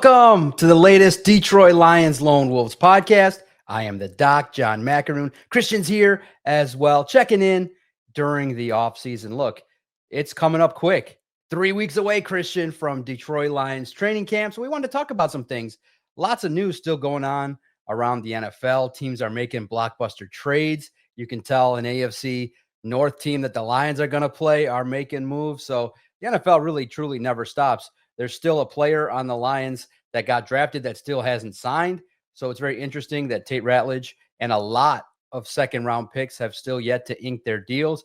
Welcome to the latest Detroit Lions Lone Wolves podcast. I am the Doc, John Macaroon. Christian's here as well, checking in during the offseason. Look, it's coming up quick. 3 weeks away, Christian, from Detroit Lions training camp. So we wanted to talk about some things. Lots of news still going on around the NFL. Teams are making blockbuster trades. You can tell an AFC North team that the Lions are going to play are making moves. So the NFL really, truly never stops. There's still a player on the Lions that got drafted that still hasn't signed. So it's very interesting that Tate Ratledge and a lot of second-round picks have still yet to ink their deals.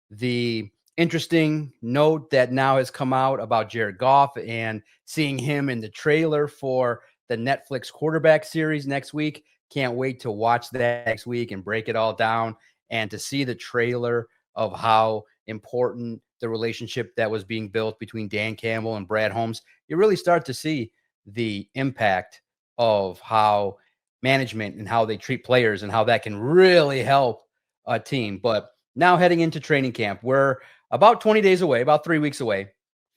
The interesting note that now has come out about Jared Goff and seeing him in the trailer for the Netflix quarterback series next week. Can't wait to watch that next week and break it all down and to see the trailer of how important the relationship that was being built between Dan Campbell and Brad Holmes. You really start to see the impact of how management and how they treat players and how that can really help a team. But now heading into training camp, we're about 20 days away, about 3 weeks away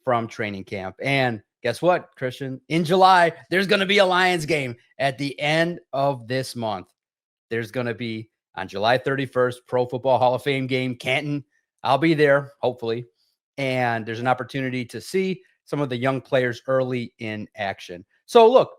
from training camp. And guess what, Christian? In July, there's going to be a Lions game at the end of this month. There's going to be on July 31st, Pro Football Hall of Fame game, Canton. I'll be there, hopefully. And there's an opportunity to see some of the young players early in action. So look,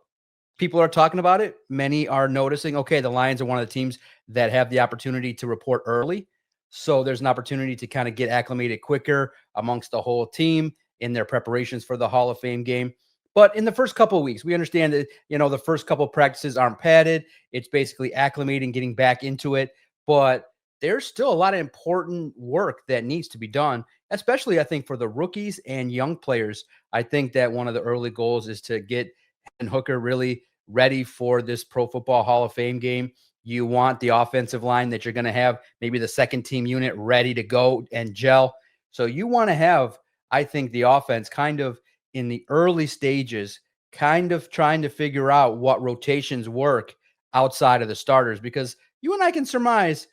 people are talking about it. Many are noticing, okay, the Lions are one of the teams that have the opportunity to report early. So there's an opportunity to kind of get acclimated quicker amongst the whole team in their preparations for the Hall of Fame game. But in the first couple of weeks, we understand that, the first couple of practices aren't padded. It's basically acclimating, getting back into it. But there's still a lot of important work that needs to be done, especially, I think, for the rookies and young players. I think that one of the early goals is to get Hendon Hooker really ready for this Pro Football Hall of Fame game. You want the offensive line that you're going to have, maybe the second team unit ready to go and gel. So you want to have, I think, the offense kind of in the early stages, kind of trying to figure out what rotations work outside of the starters, because you and I can surmise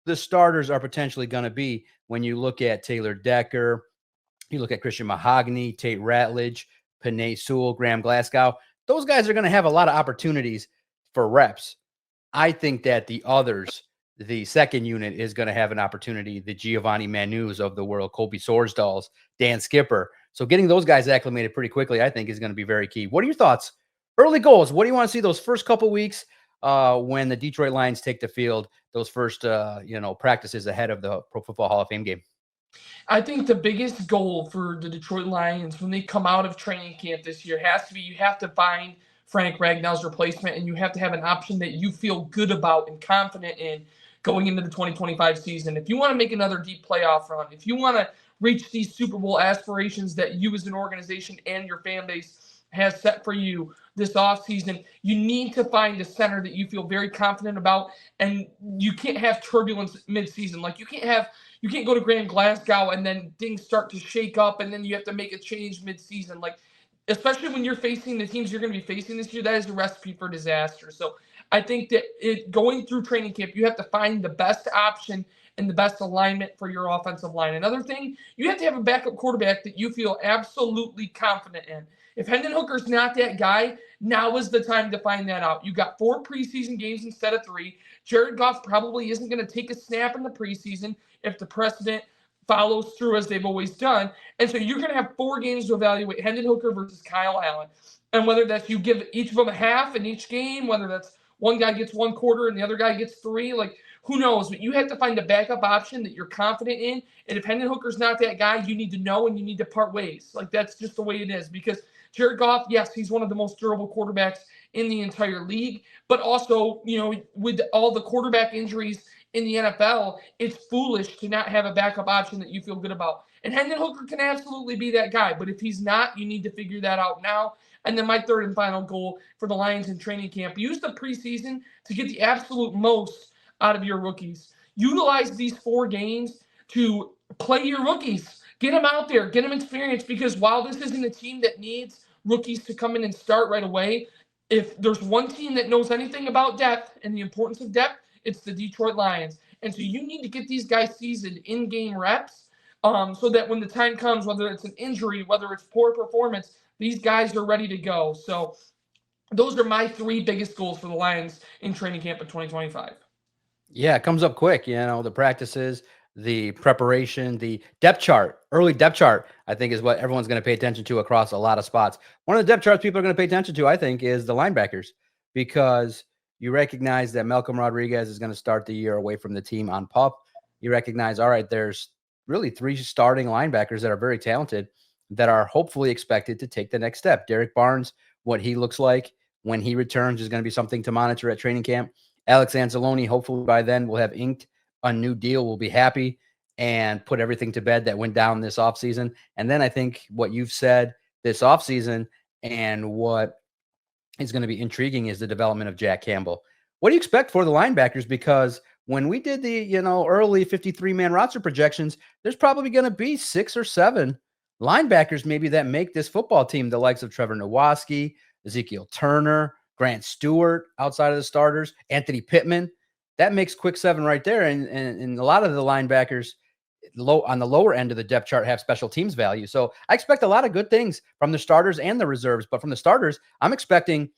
the starters are potentially going to be when you look at Taylor Decker, you look at Christian Mahogany, Tate Ratledge, Penei Sewell, Graham Glasgow. Those guys are going to have a lot of opportunities for reps. I think that the others, the second unit, is going to have an opportunity. The Giovanni Manus of the world, Colby Sorsdals, Dan Skipper. So getting those guys acclimated pretty quickly, I think, is going to be very key. What are your thoughts? Early goals. What do you want to see those first couple weeks when the Detroit Lions take the field, those first, practices ahead of the Pro Football Hall of Fame game? I think the biggest goal for the Detroit Lions when they come out of training camp this year has to be you have to find Frank Ragnow's replacement, and you have to have an option that you feel good about and confident in going into the 2025 season. If you want to make another deep playoff run, if you want to reach these Super Bowl aspirations that you as an organization and your fan base has set for you this offseason, you need to find a center that you feel very confident about, and you can't have turbulence midseason. Like you can't go to Graham Glasgow and then things start to shake up and then you have to make a change midseason. Like, especially when you're facing the teams you're going to be facing this year, that is a recipe for disaster. So I think that going through training camp, you have to find the best option and the best alignment for your offensive line. Another thing, you have to have a backup quarterback that you feel absolutely confident in. If Hendon Hooker's not that guy, now is the time to find that out. You got 4 preseason games instead of 3. Jared Goff probably isn't going to take a snap in the preseason if the precedent follows through as they've always done. And so you're going to have 4 games to evaluate Hendon Hooker versus Kyle Allen. And whether that's you give each of them a half in each game, whether that's one guy gets 1 quarter and the other guy gets 3, like who knows? But you have to find a backup option that you're confident in. And if Hendon Hooker's not that guy, you need to know and you need to part ways. Like that's just the way it is, because Jared Goff, yes, he's one of the most durable quarterbacks in the entire league. But also, with all the quarterback injuries in the NFL, it's foolish to not have a backup option that you feel good about. And Hendon Hooker can absolutely be that guy. But if he's not, you need to figure that out now. And then my third and final goal for the Lions in training camp, use the preseason to get the absolute most out of your rookies. Utilize these 4 games to play your rookies. Get them out there. Get them experience, because while this isn't a team that needs rookies to come in and start right away, if there's one team that knows anything about depth and the importance of depth, it's the Detroit Lions. And so you need to get these guys seasoned in-game reps so that when the time comes, whether it's an injury, whether it's poor performance, these guys are ready to go. So Those are my three biggest goals for the Lions in training camp in 2025. Yeah, it comes up quick. The practices, the preparation, the depth chart, early depth chart, I think is what everyone's going to pay attention to across a lot of spots. One of the depth charts people are going to pay attention to, I think, is the linebackers, because you recognize that Malcolm Rodriguez is going to start the year away from the team on PUP. You recognize, all right, there's really three starting linebackers that are very talented that are hopefully expected to take the next step. Derek Barnes, what he looks like when he returns is going to be something to monitor at training camp. Alex Anzalone, hopefully by then, will have inked a new deal. We'll be happy and put everything to bed that went down this offseason. And then I think what you've said this offseason and what is going to be intriguing is the development of Jack Campbell. What do you expect for the linebackers? Because when we did the early 53-man roster projections, there's probably going to be 6 or 7 linebackers maybe that make this football team, the likes of Trevor Nowatzki, Ezekiel Turner, Grant Stewart outside of the starters, Anthony Pittman. That makes quick 7 right there. And a lot of the linebackers on the lower end of the depth chart have special teams value. So I expect a lot of good things from the starters and the reserves. But from the starters, I'm expecting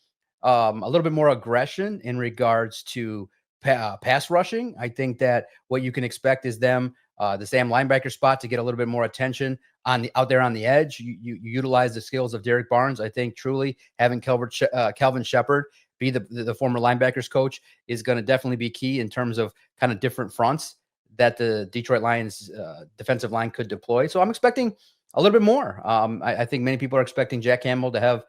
a little bit more aggression in regards to pass rushing. I think that what you can expect is them, the Sam linebacker spot, to get a little bit more attention out there on the edge. You utilize the skills of Derek Barnes. I think truly having Kelvin Shepard be the former linebackers coach is going to definitely be key in terms of kind of different fronts that the Detroit Lions defensive line could deploy. So I'm expecting a little bit more. I think many people are expecting Jack Campbell to have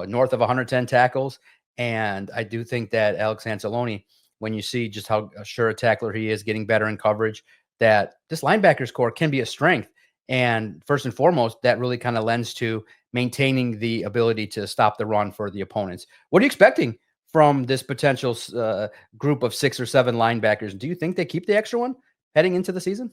north of 110 tackles. And I do think that Alex Anzalone, when you see just how sure a tackler he is, getting better in coverage, that this linebackers core can be a strength. And first and foremost, that really kind of lends to maintaining the ability to stop the run for the opponents. What are you expecting from this potential group of 6 or 7 linebackers? Do you think they keep the extra one heading into the season?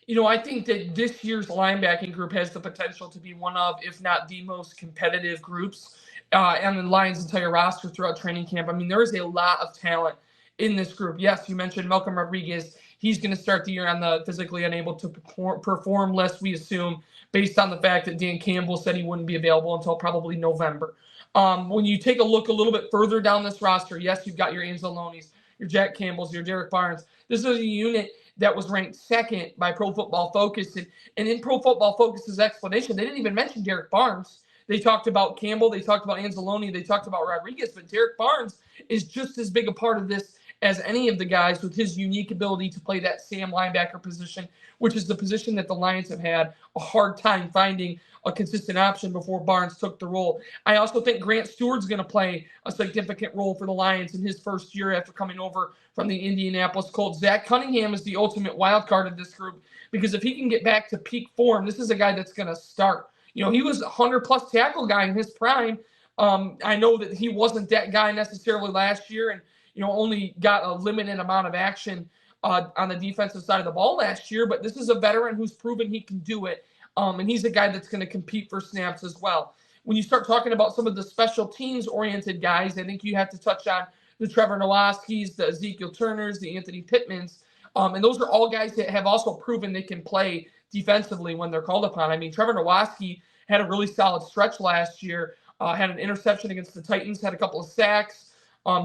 I think that this year's linebacking group has the potential to be one of, if not the most competitive groups on the Lions' entire roster throughout training camp. I mean, there is a lot of talent in this group. Yes, you mentioned Malcolm Rodriguez. He's going to start the year on the physically unable to perform list, we assume, based on the fact that Dan Campbell said he wouldn't be available until probably November. When you take a look a little bit further down this roster, yes, you've got your Anzalones, your Jack Campbells, your Derek Barnes. This is a unit that was ranked second by Pro Football Focus. And in Pro Football Focus's explanation, they didn't even mention Derek Barnes. They talked about Campbell, they talked about Anzalone, they talked about Rodriguez, but Derek Barnes is just as big a part of this as any of the guys, with his unique ability to play that Sam linebacker position, which is the position that the Lions have had a hard time finding a consistent option before Barnes took the role. I also think Grant Stewart's going to play a significant role for the Lions in his first year after coming over from the Indianapolis Colts. Zach Cunningham is the ultimate wild card of this group, because if he can get back to peak form, this is a guy that's going to start. He was a 100-plus tackle guy in his prime. I know that he wasn't that guy necessarily last year, and only got a limited amount of action on the defensive side of the ball last year. But this is a veteran who's proven he can do it. And he's a guy that's going to compete for snaps as well. When you start talking about some of the special teams-oriented guys, I think you have to touch on the Trevor Nowatzkis, the Ezekiel Turners, the Anthony Pittmans. And those are all guys that have also proven they can play defensively when they're called upon. I mean, Trevor Nowatzki had a really solid stretch last year, had an interception against the Titans, had a couple of sacks.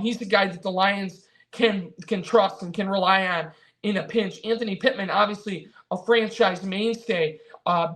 He's the guy that the Lions can trust and can rely on in a pinch. Anthony Pittman, obviously a franchise mainstay,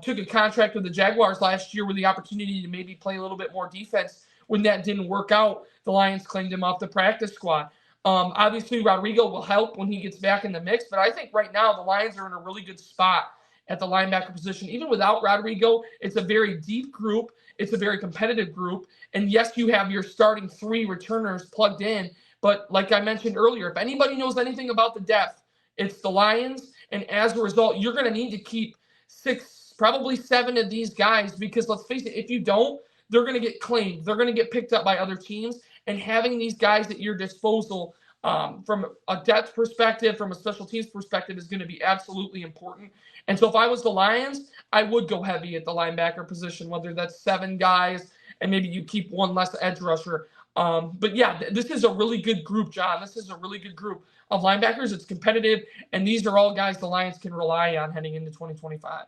took a contract with the Jaguars last year with the opportunity to maybe play a little bit more defense. When that didn't work out, the Lions claimed him off the practice squad. Obviously, Rodrigo will help when he gets back in the mix, but I think right now the Lions are in a really good spot at the linebacker position. Even without Rodrigo, it's a very deep group. It's a very competitive group. And yes, you have your starting 3 returners plugged in. But like I mentioned earlier, if anybody knows anything about the depth, it's the Lions. And as a result, you're going to need to keep 6, probably 7 of these guys, because let's face it, if you don't, they're going to get claimed. They're going to get picked up by other teams. And having these guys at your disposal from a depth perspective, from a special teams perspective, is going to be absolutely important. And so if I was the Lions, I would go heavy at the linebacker position, whether that's 7 guys and maybe you keep 1 less edge rusher. But yeah, this is a really good group, John. This is a really good group of linebackers. It's competitive, and these are all guys the Lions can rely on heading into 2025.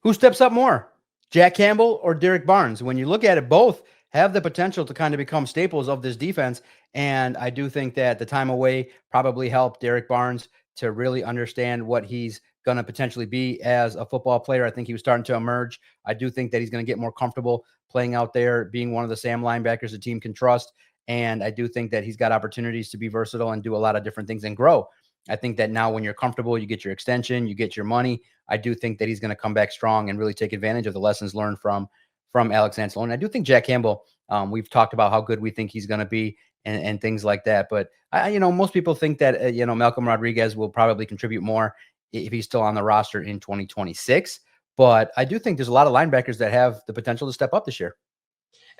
Who steps up more, Jack Campbell or Derek Barnes? When you look at it, both have the potential to kind of become staples of this defense. And I do think that the time away probably helped Derek Barnes to really understand what he's going to potentially be as a football player. I think he was starting to emerge. I do think that he's going to get more comfortable playing out there, being one of the Sam linebackers the team can trust. And I do think that he's got opportunities to be versatile and do a lot of different things and grow. I think that now when you're comfortable, you get your extension, you get your money. I do think that he's going to come back strong and really take advantage of the lessons learned from Alex Anzalone. I do think Jack Campbell, we've talked about how good we think he's going to be and things like that. But, most people think that, Malcolm Rodriguez will probably contribute more if he's still on the roster in 2026. But I do think there's a lot of linebackers that have the potential to step up this year.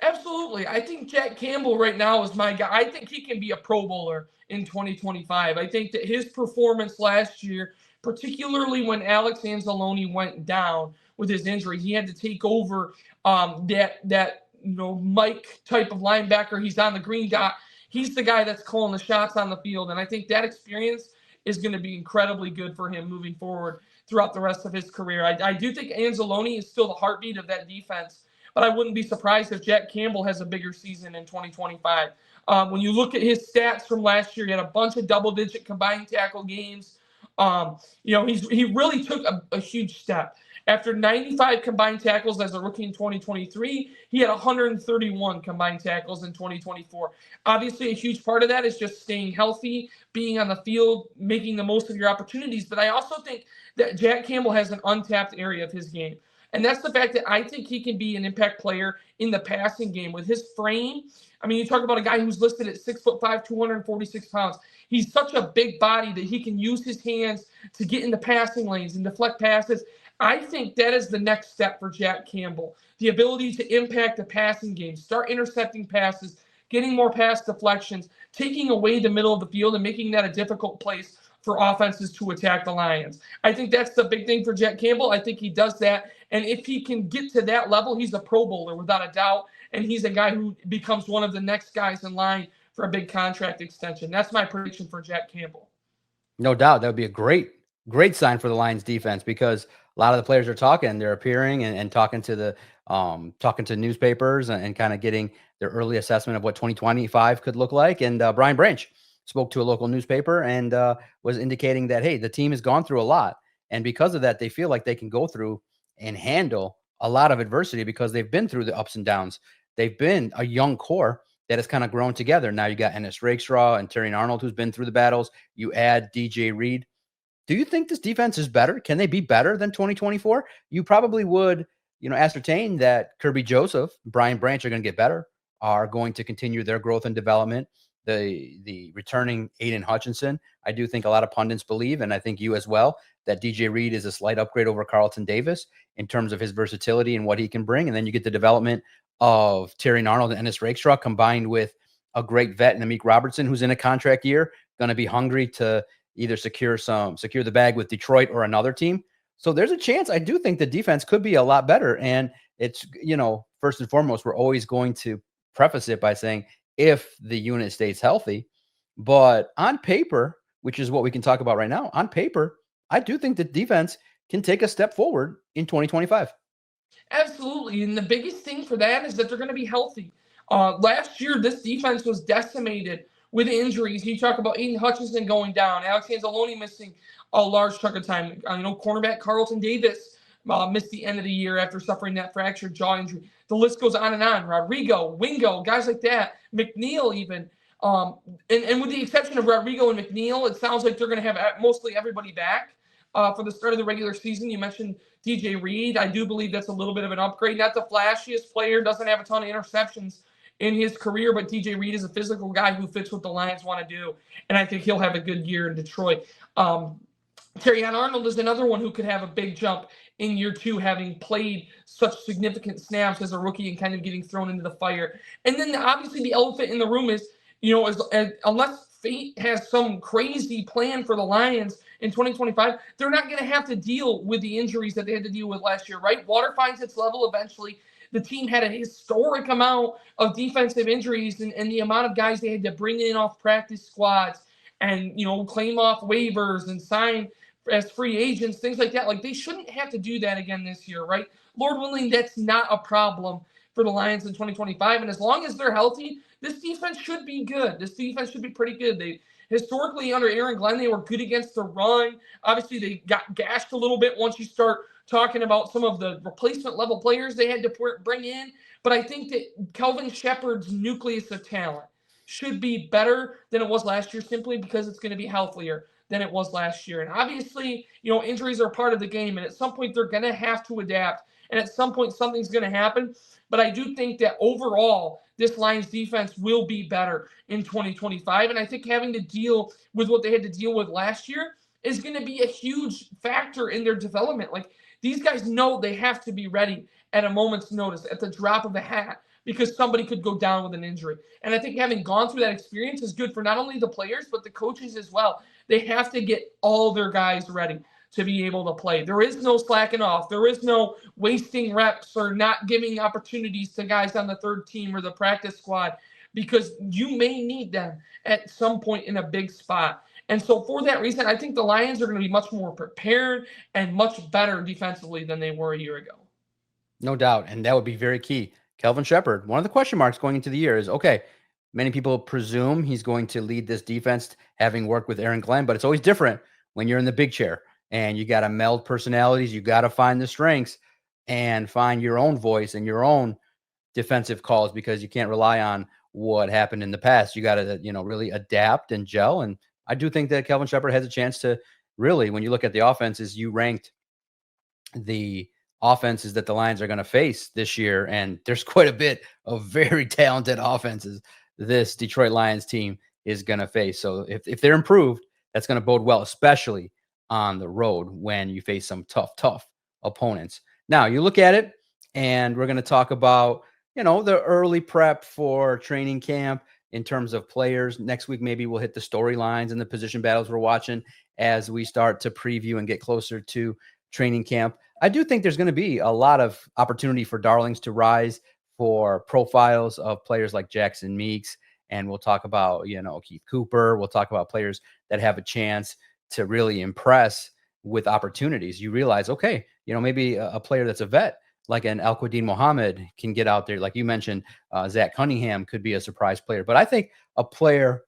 Absolutely. I think Jack Campbell right now is my guy. I think he can be a Pro Bowler in 2025. I think that his performance last year, particularly when Alex Anzalone went down with his injury, he had to take over that Mike type of linebacker. He's on the green dot. He's the guy that's calling the shots on the field, and I think that experience is going to be incredibly good for him moving forward throughout the rest of his career. I do think Anzalone is still the heartbeat of that defense. But I wouldn't be surprised if Jack Campbell has a bigger season in 2025. When you look at his stats from last year, he had a bunch of double-digit combined tackle games. He really took a huge step. After 95 combined tackles as a rookie in 2023, he had 131 combined tackles in 2024. Obviously, a huge part of that is just staying healthy, being on the field, making the most of your opportunities. But I also think that Jack Campbell has an untapped area of his game. And that's the fact that I think he can be an impact player in the passing game with his frame. I mean, you talk about a guy who's listed at 6'5", 246 pounds. He's such a big body that he can use his hands to get in the passing lanes and deflect passes. I think that is the next step for Jack Campbell. The ability to impact the passing game, start intercepting passes, getting more pass deflections, taking away the middle of the field and making that a difficult place for offenses to attack the Lions. I think that's the big thing for Jack Campbell. I think he does that. And if he can get to that level, he's a Pro Bowler without a doubt. And he's a guy who becomes one of the next guys in line for a big contract extension. That's my prediction for Jack Campbell. No doubt. That would be a great sign for the Lions defense because a lot of the players are talking, they're appearing and talking to newspapers and kind of getting their early assessment of what 2025 could look like. And Brian Branch spoke to a local newspaper and was indicating that, hey, the team has gone through a lot. And because of that, they feel like they can go through and handle a lot of adversity because they've been through the ups and downs. They've been a young core that has kind of grown together. Now you got Ennis Rakestraw and Terry Arnold, who's been through the battles. You add DJ Reed. Do you think this defense is better? Can they be better than 2024? You probably would, ascertain that Kirby Joseph, Brian Branch are going to get better, are going to continue their growth and development. The returning Aiden Hutchinson, I do think a lot of pundits believe, and I think you as well, that DJ Reed is a slight upgrade over Carlton Davis in terms of his versatility and what he can bring. And then you get the development of Terry Arnold and Ennis Rakestraw combined with a great vet in Amik Robertson, who's in a contract year, going to be hungry to either secure the bag with Detroit or another team. So there's a chance. I do think the defense could be a lot better. And it's, first and foremost, we're always going to preface it by saying if the unit stays healthy. But on paper, which is what we can talk about right now, on paper, I do think the defense can take a step forward in 2025. Absolutely. And the biggest thing for that is that they're going to be healthy. Last year, this defense was decimated with injuries. You talk about Aiden Hutchinson going down, Alex Anzalone missing a large chunk of time. Cornerback Carlton Davis missed the end of the year after suffering that fractured jaw injury. The list goes on and on. Rodrigo, Wingo, guys like that, McNeil even. And with the exception of Rodrigo and McNeil, it sounds like they're going to have mostly everybody back for the start of the regular season. You mentioned DJ Reed. I do believe that's a little bit of an upgrade. Not the flashiest player, doesn't have a ton of interceptions in his career, but DJ Reed is a physical guy who fits what the Lions want to do, and I think he'll have a good year in Detroit. Terry Arnold is another one who could have a big jump in year two, having played such significant snaps as a rookie and kind of getting thrown into the fire. And then obviously the elephant in the room is, unless fate has some crazy plan for the Lions in 2025, they're not going to have to deal with the injuries that they had to deal with last year, right? Water finds its level eventually. The team had a historic amount of defensive injuries and the amount of guys they had to bring in off practice squads and, claim off waivers and sign as free agents, things like that. Like, they shouldn't have to do that again this year, right? Lord willing, that's not a problem for the Lions in 2025. And as long as they're healthy, this defense should be good. This defense should be pretty good. They historically, under Aaron Glenn, they were good against the run. Obviously, they got gashed a little bit once you start talking about some of the replacement level players they had to bring in. But I think that Kelvin Shepard's nucleus of talent should be better than it was last year, simply because it's going to be healthier than it was last year. And obviously, injuries are part of the game, and at some point they're going to have to adapt, and at some point something's going to happen. But I do think that overall, this Lions defense will be better in 2025. And I think having to deal with what they had to deal with last year is going to be a huge factor in their development. Like, these guys know they have to be ready at a moment's notice, at the drop of a hat, because somebody could go down with an injury. And I think having gone through that experience is good for not only the players, but the coaches as well. They have to get all their guys ready to be able to play. There is no slacking off. There is no wasting reps or not giving opportunities to guys on the third team or the practice squad, because you may need them at some point in a big spot. And so for that reason, I think the Lions are going to be much more prepared and much better defensively than they were a year ago. No doubt. And that would be very key. Kelvin Shepard, one of the question marks going into the year is, okay, many people presume he's going to lead this defense, having worked with Aaron Glenn, but it's always different when you're in the big chair and you got to meld personalities. You got to find the strengths and find your own voice and your own defensive calls, because you can't rely on what happened in the past. You got to, really adapt and gel. And I do think that Kelvin Shepard has a chance to really, when you look at the offenses, you ranked the offenses that the Lions are going to face this year, and there's quite a bit of very talented offenses this Detroit Lions team is going to face. So if they're improved, that's going to bode well, especially on the road when you face some tough opponents. Now you look at it, and we're going to talk about, the early prep for training camp in terms of players. Next week, maybe we'll hit the storylines and the position battles we're watching as we start to preview and get closer to training camp. I do think there's going to be a lot of opportunity for darlings to rise, for profiles of players like Jackson Meeks. And we'll talk about, Keith Cooper. We'll talk about players that have a chance to really impress with opportunities. You realize, okay, maybe a player that's a vet like an Al-Quadin Muhammad can get out there. Like you mentioned, Zach Cunningham could be a surprise player. But I think a player,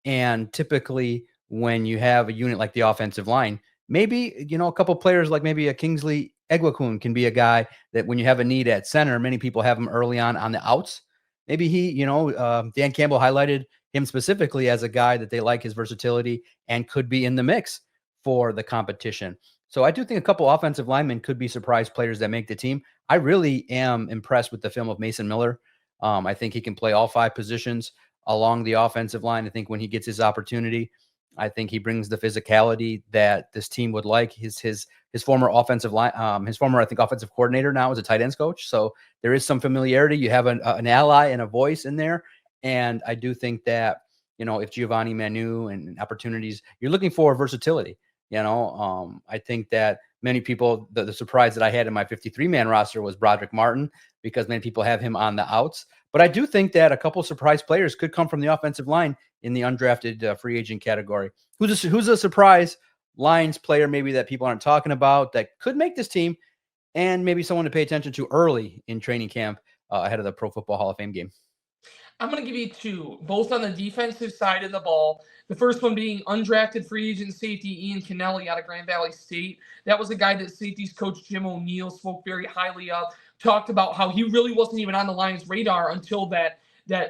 and typically when you have a unit like the offensive line, maybe, a couple players like maybe a Kingsley Egwakun can be a guy that when you have a need at center, many people have him early on the outs. Maybe he, Dan Campbell highlighted him specifically as a guy that they like his versatility and could be in the mix for the competition. So I do think a couple offensive linemen could be surprise players that make the team. I really am impressed with the film of Mason Miller. I think he can play all five positions along the offensive line. I think when he gets his opportunity, I think he brings the physicality that this team would like. His former offensive line, his former, I think, offensive coordinator now is a tight ends coach. So there is some familiarity. You have an ally and a voice in there. And I do think that, if Giovanni Manu and opportunities, you're looking for versatility. I think that many people, the surprise that I had in my 53-man roster was Broderick Martin, because many people have him on the outs. But I do think that a couple surprise players could come from the offensive line in the undrafted free agent category. Who's a surprise Lions player maybe that people aren't talking about that could make this team, and maybe someone to pay attention to early in training camp ahead of the Pro Football Hall of Fame game? I'm going to give you two, both on the defensive side of the ball. The first one being undrafted free agent safety Ian Kennelly out of Grand Valley State. That was a guy that safeties coach Jim O'Neill spoke very highly of, talked about how he really wasn't even on the Lions' radar until that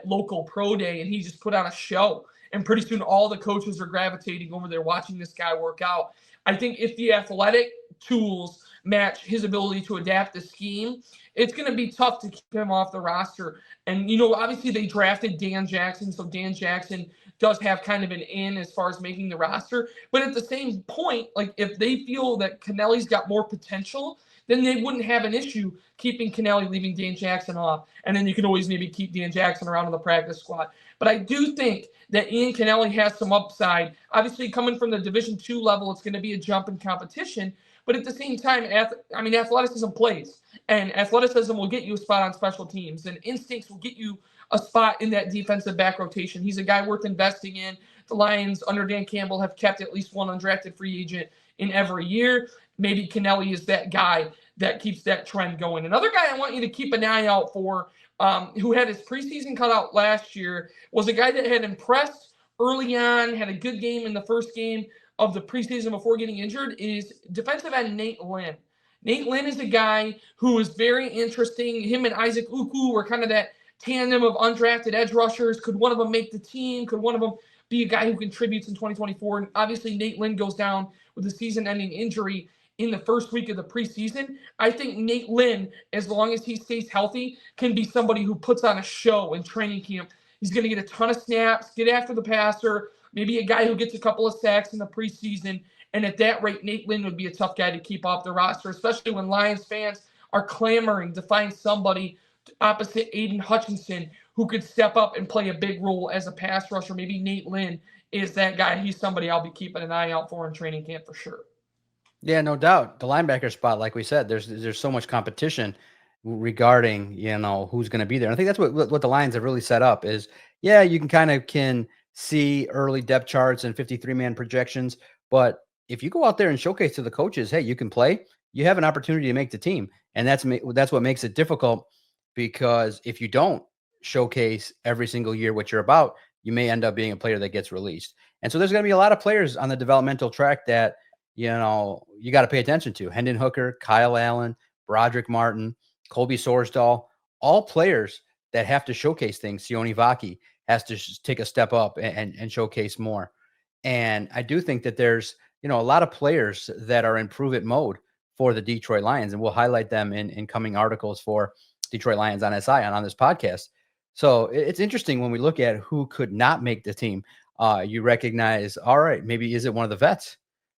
local pro day, and he just put on a show. And pretty soon all the coaches are gravitating over there watching this guy work out. I think if the athletic tools match his ability to adapt the scheme, it's going to be tough to keep him off the roster. And, obviously they drafted Dan Jackson, so Dan Jackson does have kind of an in as far as making the roster. But at the same point, like, if they feel that Kennelly's got more potential, then they wouldn't have an issue keeping Kennelly, leaving Dan Jackson off. And then you can always maybe keep Dan Jackson around in the practice squad. But I do think that Ian Kennelly has some upside. Obviously, coming from the Division II level, it's going to be a jump in competition. But at the same time, athleticism plays. And athleticism will get you a spot on special teams. And instincts will get you a spot in that defensive back rotation. He's a guy worth investing in. The Lions, under Dan Campbell, have kept at least one undrafted free agent in every year. Maybe Kennelly is that guy that keeps that trend going. Another guy I want you to keep an eye out for, who had his preseason cut out last year, was a guy that had impressed early on, had a good game in the first game of the preseason before getting injured, is defensive end Nate Lynn. Nate Lynn is a guy who is very interesting. Him and Isaac Uku were kind of that tandem of undrafted edge rushers. Could one of them make the team? Could one of them be a guy who contributes in 2024? And obviously, Nate Lynn goes down with a season-ending injury in the first week of the preseason. I think Nate Lynn, as long as he stays healthy, can be somebody who puts on a show in training camp. He's going to get a ton of snaps, get after the passer, maybe a guy who gets a couple of sacks in the preseason. And at that rate, Nate Lynn would be a tough guy to keep off the roster, especially when Lions fans are clamoring to find somebody opposite Aiden Hutchinson who could step up and play a big role as a pass rusher. Maybe Nate Lynn is that guy. He's somebody I'll be keeping an eye out for in training camp for sure. Yeah, no doubt. The linebacker spot, like we said, there's so much competition regarding, who's going to be there. And I think that's what the Lions have really set up is, yeah, you can see early depth charts and 53-man projections, but if you go out there and showcase to the coaches, hey, you can play, you have an opportunity to make the team. And that's what makes it difficult, because if you don't showcase every single year what you're about, you may end up being a player that gets released. And so there's going to be a lot of players on the developmental track that, you got to pay attention to. Hendon Hooker, Kyle Allen, Broderick Martin, Colby Sorsdahl, all players that have to showcase things. Sione Vaki has to take a step up and showcase more. And I do think that there's, a lot of players that are in prove it mode for the Detroit Lions, and we'll highlight them in coming articles for Detroit Lions on SI on this podcast. So it's interesting when we look at who could not make the team. You recognize, all right, maybe is it one of the vets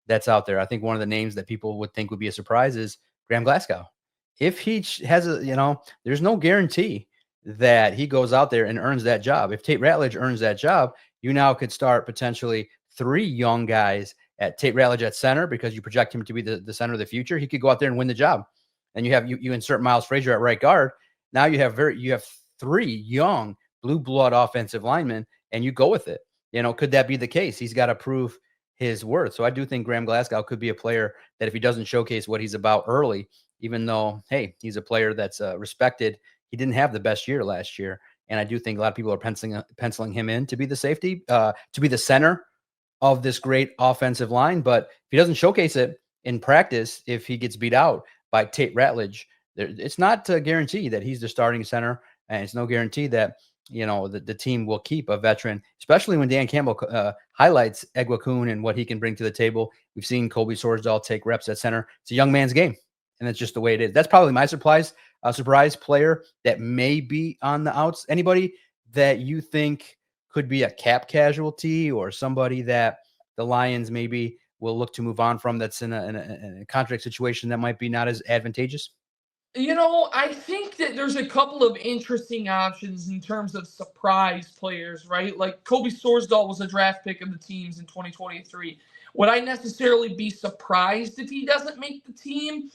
that's out there? I think one of the names that people would think would be a surprise is Graham Glasgow. If he has there's no guarantee that he goes out there and earns that job. If Tate Ratledge earns that job, you now could start potentially 3 young guys at Tate Ratledge at center, because you project him to be the center of the future. He could go out there and win the job. And you insert Miles Frazier at right guard. Now you have 3 young blue blood offensive linemen, and you go with it. Could that be the case? He's got to prove his worth. So I do think Graham Glasgow could be a player that if he doesn't showcase what he's about early, even though, hey, he's a player that's respected, he didn't have the best year last year. And I do think a lot of people are penciling him in to be the safety, to be the center of this great offensive line. But if he doesn't showcase it in practice, if he gets beat out by Tate Ratledge, it's not a guarantee that he's the starting center. And it's no guarantee that, the team will keep a veteran, especially when Dan Campbell highlights Egwakun and what he can bring to the table. We've seen Colby Sorsdahl take reps at center. It's a young man's game, and that's just the way it is. That's probably my surprise player that may be on the outs. Anybody that you think could be a cap casualty or somebody that the Lions maybe will look to move on from that's in a contract situation that might be not as advantageous? I think that there's a couple of interesting options in terms of surprise players, right? Like Colby Sorsdahl was a draft pick of the teams in 2023. Would I necessarily be surprised if he doesn't make the team?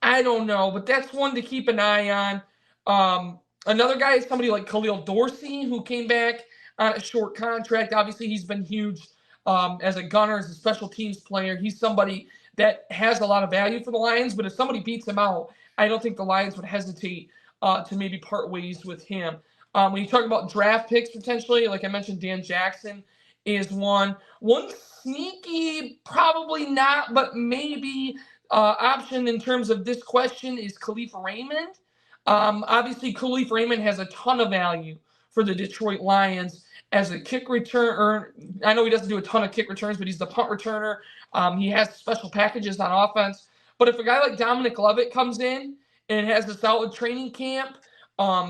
I don't know, but that's one to keep an eye on. Another guy is somebody like Khalil Dorsey, who came back on a short contract. Obviously, he's been huge as a gunner, as a special teams player. He's somebody that has a lot of value for the Lions, but if somebody beats him out, I don't think the Lions would hesitate to maybe part ways with him. When you talk about draft picks potentially, like I mentioned, Dan Jackson is one. One sneaky, probably not, but maybe option in terms of this question is Khalif Raymond. Obviously, Khalif Raymond has a ton of value for the Detroit Lions as a kick returner. I know he doesn't do a ton of kick returns, but he's the punt returner. He has special packages on offense. But if a guy like Dominic Lovett comes in and has a solid training camp,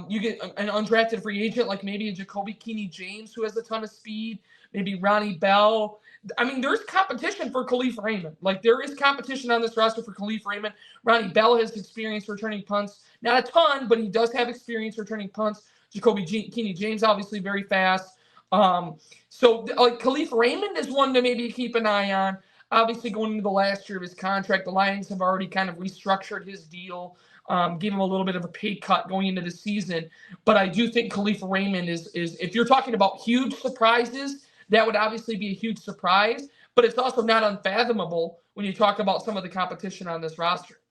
you get an undrafted free agent like maybe a Jacoby Keeney-James who has a ton of speed, maybe Ronnie Bell. I mean, there's competition for Khalif Raymond. Like, there is competition on this roster for Khalif Raymond. Ronnie Bell has experience returning punts. Not a ton, but he does have experience returning punts. Jacoby Keeney-James, obviously very fast. So Khalif Raymond is one to maybe keep an eye on. Obviously, going into the last year of his contract, the Lions have already kind of restructured his deal, gave him a little bit of a pay cut going into the season. But I do think Khalif Raymond is if you're talking about huge surprises, that would obviously be a huge surprise. But it's also not unfathomable when you talk about some of the competition on this roster.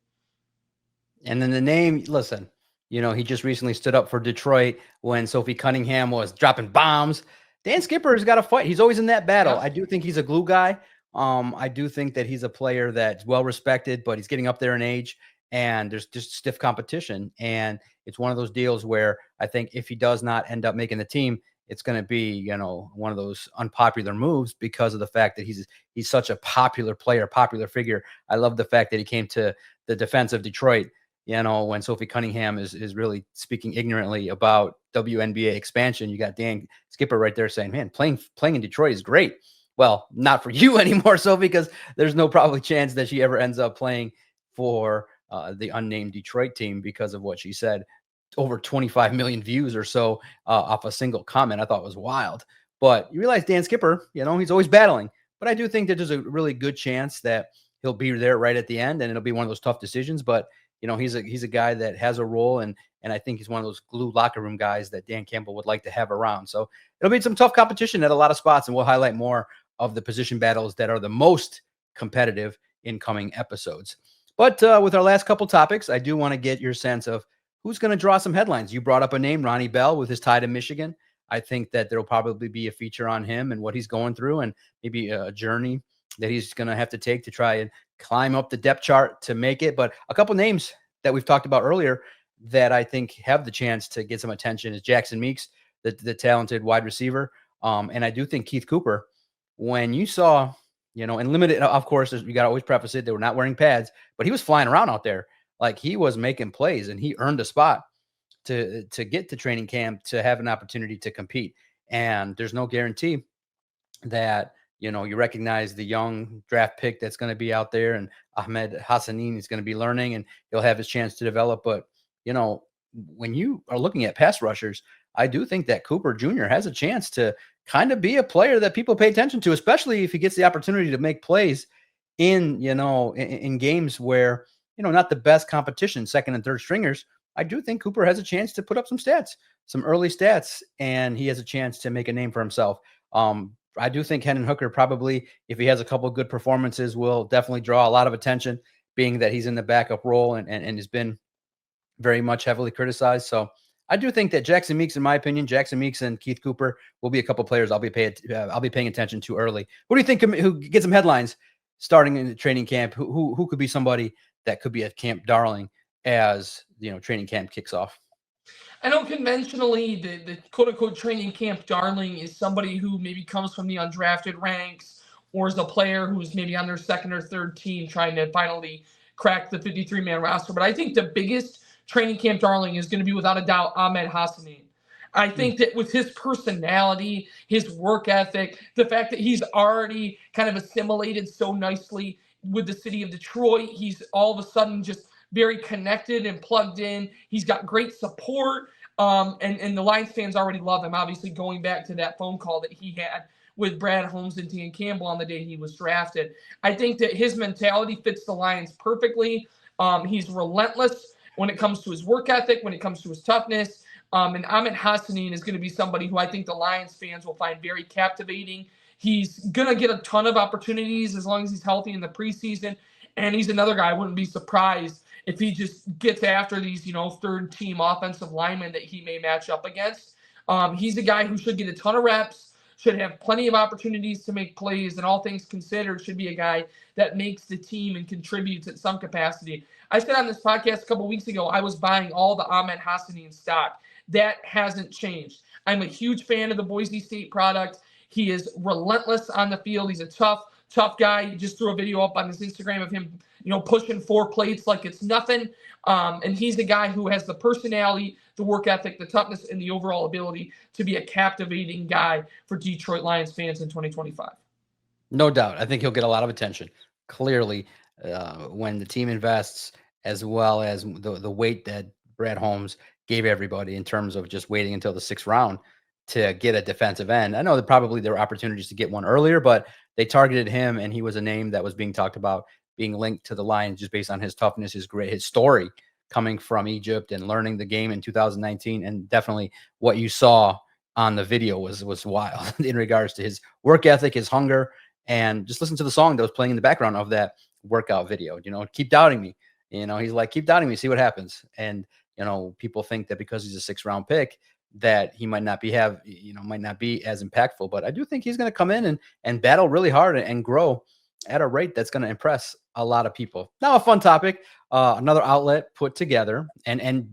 And then the name, listen, he just recently stood up for Detroit when Sophie Cunningham was dropping bombs. Dan Skipper's got to fight. He's always in that battle. Yep. I do think he's a glue guy. I do think that he's a player that's well respected, but he's getting up there in age, and there's just stiff competition. And it's one of those deals where I think if he does not end up making the team, it's going to be, one of those unpopular moves because of the fact that he's such a popular player, popular figure. I love the fact that he came to the defense of Detroit, when Sophie Cunningham is really speaking ignorantly about WNBA expansion. You got Dan Skipper right there saying, man, playing in Detroit is great. Well, not for you anymore, Sophie, because there's no probably chance that she ever ends up playing for the unnamed Detroit team because of what she said. Over 25 million views or so off a single comment. I thought was wild. But you realize Dan Skipper, he's always battling. But I do think that there's a really good chance that he'll be there right at the end, and it'll be one of those tough decisions. But he's a guy that has a role, and I think he's one of those glue locker room guys that Dan Campbell would like to have around. So it'll be some tough competition at a lot of spots, and we'll highlight more of the position battles that are the most competitive in coming episodes. But with our last couple topics, I do want to get your sense of who's going to draw some headlines. You brought up a name, Ronnie Bell, with his tie to Michigan. I think that there'll probably be a feature on him and what he's going through, and maybe a journey that he's going to have to take to try and climb up the depth chart to make it. But a couple names that we've talked about earlier that I think have the chance to get some attention is Jackson Meeks, the talented wide receiver. And I do think Keith Cooper, when you saw, and limited, of course, you got to always preface it, they were not wearing pads, but he was flying around out there. Like he was making plays, and he earned a spot to get to training camp to have an opportunity to compete. And there's no guarantee that, you recognize the young draft pick that's going to be out there, and Ahmed Hassanin is going to be learning, and he'll have his chance to develop. But, when you are looking at pass rushers, I do think that Cooper Jr. has a chance to kind of be a player that people pay attention to, especially if he gets the opportunity to make plays in games where, not the best competition, second and third stringers. I do think Cooper has a chance to put up some stats, some early stats, and he has a chance to make a name for himself. I do think Hendon Hooker probably, if he has a couple of good performances, will definitely draw a lot of attention, being that he's in the backup role and has been very much heavily criticized. So I do think that Jackson Meeks, in my opinion, Jackson Meeks and Keith Cooper will be a couple of players I'll be paying attention to early. Who do you think who gets some headlines starting in the training camp? Who could be somebody that could be a camp darling as training camp kicks off? I know conventionally the quote-unquote training camp darling is somebody who maybe comes from the undrafted ranks or is a player who's maybe on their second or third team trying to finally crack the 53-man roster. But I think the biggest training camp darling is going to be, without a doubt, Ahmed Hassanin. I think that with his personality, his work ethic, the fact that he's already kind of assimilated so nicely with the city of Detroit, he's all of a sudden just very connected and plugged in. He's got great support. And the Lions fans already love him, obviously, going back to that phone call that he had with Brad Holmes and Dan Campbell on the day he was drafted. I think that his mentality fits the Lions perfectly. He's relentless when it comes to his work ethic, when it comes to his toughness. And Ahmed Hassanin is going to be somebody who I think the Lions fans will find very captivating. He's going to get a ton of opportunities as long as he's healthy in the preseason. And he's another guy I wouldn't be surprised if he just gets after these, third team offensive linemen that he may match up against. He's a guy who should get a ton of reps, should have plenty of opportunities to make plays, and all things considered, should be a guy that makes the team and contributes at some capacity. I said on this podcast a couple weeks ago, I was buying all the Ahmed Hassanin stock. That hasn't changed. I'm a huge fan of the Boise State product. He is relentless on the field. He's a tough guy. He just threw a video up on his Instagram of him, pushing 4 plates like it's nothing. And he's the guy who has the personality, the work ethic, the toughness, and the overall ability to be a captivating guy for Detroit Lions fans in 2025. No doubt. I think he'll get a lot of attention. Clearly, when the team invests, as well as the weight that Brad Holmes gave everybody in terms of just waiting until the 6th round to get a defensive end. I know that probably there were opportunities to get one earlier, but they targeted him, and he was a name that was being talked about being linked to the Lions just based on his toughness, his story coming from Egypt and learning the game in 2019. And definitely what you saw on the video was wild in regards to his work ethic, his hunger, and just listen to the song that was playing in the background of that workout video. Keep doubting me. He's like, keep doubting me, see what happens. And, people think that because he's a 6th-round pick, that he might not be as impactful. But I do think he's going to come in and battle really hard and grow at a rate that's going to impress a lot of people. Now, a fun topic, another outlet put together and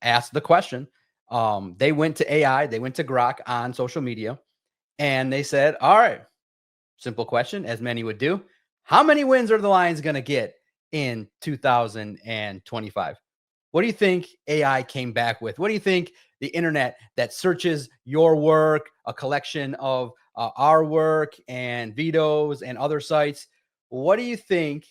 asked the question. They went to AI, they went to Grok on social media, and they said, all right, simple question, as many would do. How many wins are the Lions going to get in 2025? What do you think AI came back with? What do you think the internet that searches your work, a collection of our work and Vito's and other sites, what do you think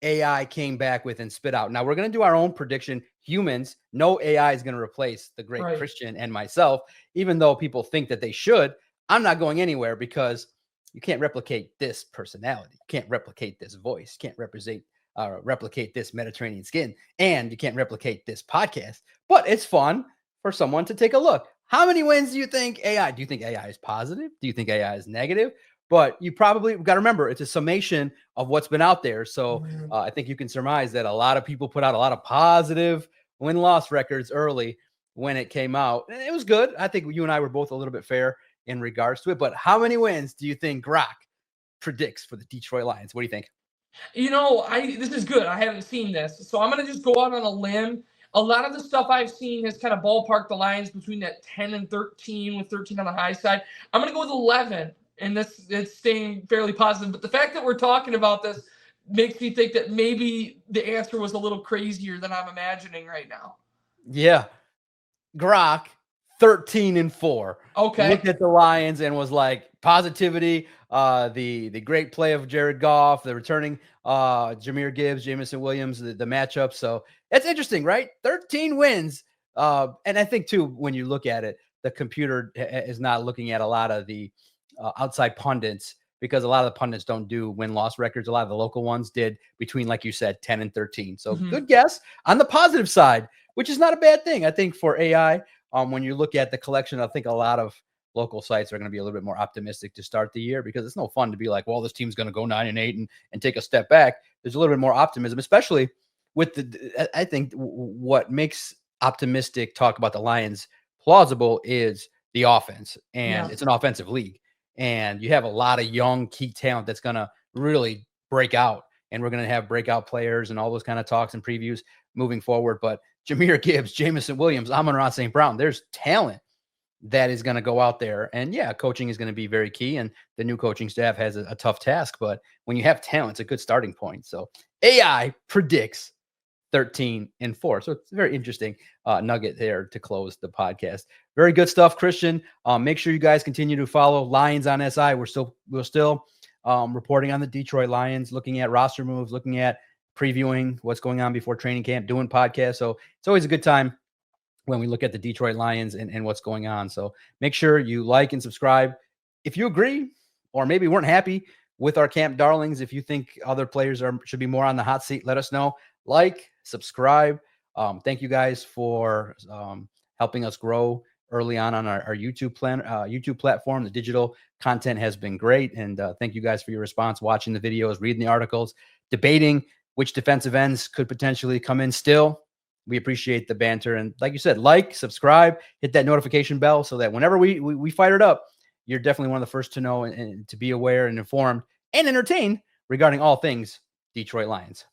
AI came back with and spit out? Now, we're going to do our own prediction. Humans, no AI is going to replace the great Right. Christian and myself, even though people think that they should. I'm not going anywhere because you can't replicate this personality. You can't replicate this voice. You can't replicate this Mediterranean skin, and you can't replicate this podcast. But it's fun for someone to take a look. How many wins do you think AI? Do you think AI is positive? Do you think AI is negative? But you probably got to remember it's a summation of what's been out there. So I think you can surmise that a lot of people put out a lot of positive win-loss records early when it came out. And it was good. I think you and I were both a little bit fair in regards to it. But how many wins do you think Grok predicts for the Detroit Lions? What do you think? This is good. I haven't seen this, so I'm gonna just go out on a limb. A lot of the stuff I've seen has kind of ballparked the Lions between that 10 and 13, with 13 on the high side. I'm gonna go with 11, and it's staying fairly positive. But the fact that we're talking about this makes me think that maybe the answer was a little crazier than I'm imagining right now. Yeah. Grok, 13-4. Okay. Looked at the Lions and was like, positivity, the great play of Jared Goff, the returning Jahmyr Gibbs, Jameson Williams, the matchup. So it's interesting, right? 13 wins. And I think, too, when you look at it, the computer is not looking at a lot of the outside pundits, because a lot of the pundits don't do win-loss records. A lot of the local ones did between, like you said, 10 and 13. So good guess on the positive side, which is not a bad thing. I think for AI, when you look at the collection, I think a lot of local sites are going to be a little bit more optimistic to start the year, because it's no fun to be like, well, this team's going to go 9-8 and take a step back. There's a little bit more optimism, especially with I think what makes optimistic talk about the Lions plausible is the offense, and it's an offensive league. And you have a lot of young key talent that's going to really break out. And we're going to have breakout players and all those kind of talks and previews moving forward. But Jahmyr Gibbs, Jameson Williams, Amon-Ra St. Brown, there's talent that is going to go out there. And yeah, coaching is going to be very key. And the new coaching staff has a tough task. But when you have talent, it's a good starting point. So AI predicts 13-4. So it's a very interesting nugget there to close the podcast. Very good stuff, Christian. Make sure you guys continue to follow Lions on SI. We're still reporting on the Detroit Lions, looking at roster moves, looking at previewing what's going on before training camp, doing podcasts. So it's always a good time when we look at the Detroit Lions and what's going on. So make sure you like and subscribe. If you agree, or maybe weren't happy with our camp darlings, if you think other players should be more on the hot seat, let us know. Like, subscribe. Thank you guys for helping us grow early on our YouTube platform. The digital content has been great. And thank you guys for your response, watching the videos, reading the articles, debating which defensive ends could potentially come in still. We appreciate the banter. And like you said, like, subscribe, hit that notification bell so that whenever we fire it up, you're definitely one of the first to know and to be aware and informed and entertained regarding all things Detroit Lions.